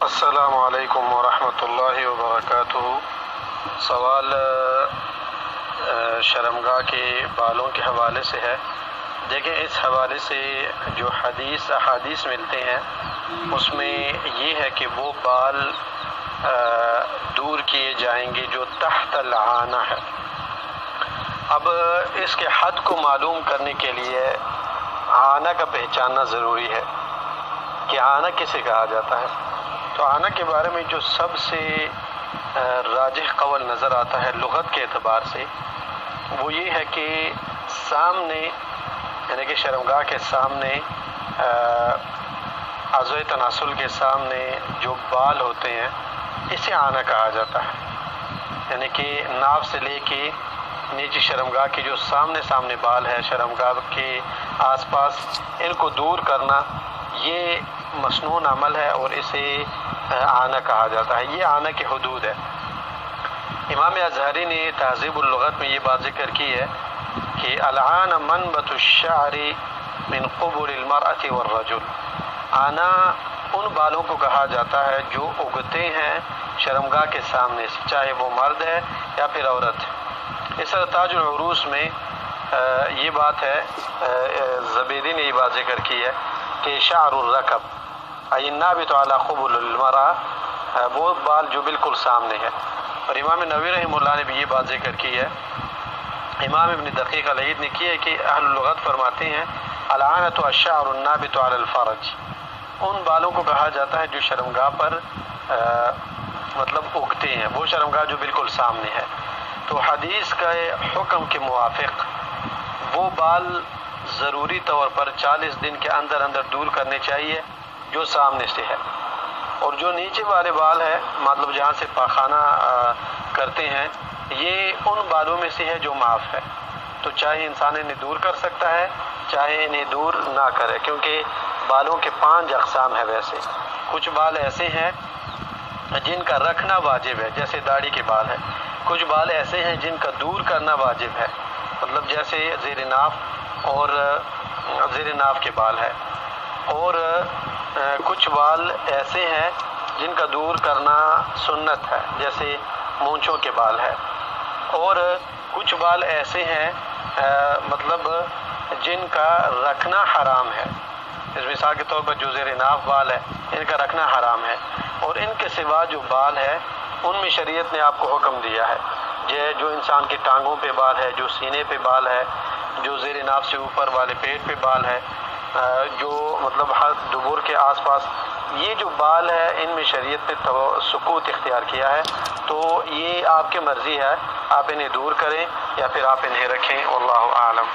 السلام علیکم ورحمۃ اللہ وبرکاتہ۔ سوال شرمگاہ کے بالوں کے حوالے سے ہے۔ دیکھیں، اس حوالے سے جو احادیث ملتے ہیں اس میں یہ ہے کہ وہ بال دور کیے جائیں گے جو تحت العانہ ہے۔ اب اس کے حد کو معلوم کرنے کے لیے عانہ کا پہچاننا ضروری ہے کہ عانہ کسے کہا جاتا ہے۔ تو عانہ کے بارے میں جو سب سے راجح قول نظر آتا ہے لغت کے اعتبار سے وہ یہ ہے کہ سامنے، یعنی کہ شرمگاہ کے سامنے، اعضائے تناسل کے سامنے جو بال ہوتے ہیں اسے عانہ کہا جاتا ہے۔ یعنی کہ ناف سے لے کے نیچے شرمگاہ کے جو سامنے بال ہے شرمگاہ کے آس پاس، ان کو دور کرنا یہ مسنون عمل ہے اور اسے عانہ کہا جاتا ہے۔ یہ عانہ کی حدود ہے۔ امام اظہری نے تہذیب اللغت میں یہ بات ذکر کی ہے کہ العان منبت الشعر من قبل المرأة والرجل۔ عانہ ان بالوں کو کہا جاتا ہے جو اگتے ہیں شرمگاہ کے سامنے سے، چاہے وہ مرد ہے یا پھر عورت ہے۔ اس طرح تاج العروس میں یہ بات ہے، زبیدی نے یہ بات ذکر کی ہے کہ شعر الرکب ای النابت علی قبل المرأة، وہ بال جو بالکل سامنے ہے۔ اور امام نووی رحمہ اللہ نے بھی یہ بات ذکر کی ہے، امام ابن دقیق العید نے کی ہے کہ اہل اللغت فرماتے ہیں العانۃ الشعر النابت علی الفرج، ان بالوں کو کہا جاتا ہے جو شرمگاہ پر مطلب اگتے ہیں، وہ شرمگاہ جو بالکل سامنے ہے۔ تو حدیث کا حکم کے موافق وہ بال ضروری طور پر 40 دن کے اندر دور کرنے چاہیے جو سامنے سے ہے، اور جو نیچے والے بال ہے مطلب جہاں سے پاخانہ کرتے ہیں، یہ ان بالوں میں سے ہے جو معاف ہے۔ تو چاہے انسان انہیں دور کر سکتا ہے چاہے انہیں دور نہ کرے، کیونکہ بالوں کے 5 اقسام ہے۔ ویسے کچھ بال ایسے ہیں جن کا رکھنا واجب ہے، جیسے داڑھی کے بال ہے۔ کچھ بال ایسے ہیں جن کا دور کرنا واجب ہے، مطلب جیسے زیر ناف اور زیر ناف کے بال ہے۔ اور کچھ بال ایسے ہیں جن کا دور کرنا سنت ہے، جیسے مونچھوں کے بال ہے۔ اور کچھ بال ایسے ہیں مطلب جن کا رکھنا حرام ہے، اس مثال کے طور پر جو زیر ناف بال ہے ان کا رکھنا حرام ہے۔ اور ان کے سوا جو بال ہے ان میں شریعت نے آپ کو حکم دیا ہے، جو انسان کی ٹانگوں پہ بال ہے، جو سینے پہ بال ہے، جو زیر ناف سے اوپر والے پیٹ پہ بال ہے، جو مطلب دبر کے آس پاس، یہ جو بال ہے ان میں شریعت نے سکوت اختیار کیا ہے۔ تو یہ آپ کی مرضی ہے، آپ انہیں دور کریں یا پھر آپ انہیں رکھیں، واللہ اعلم۔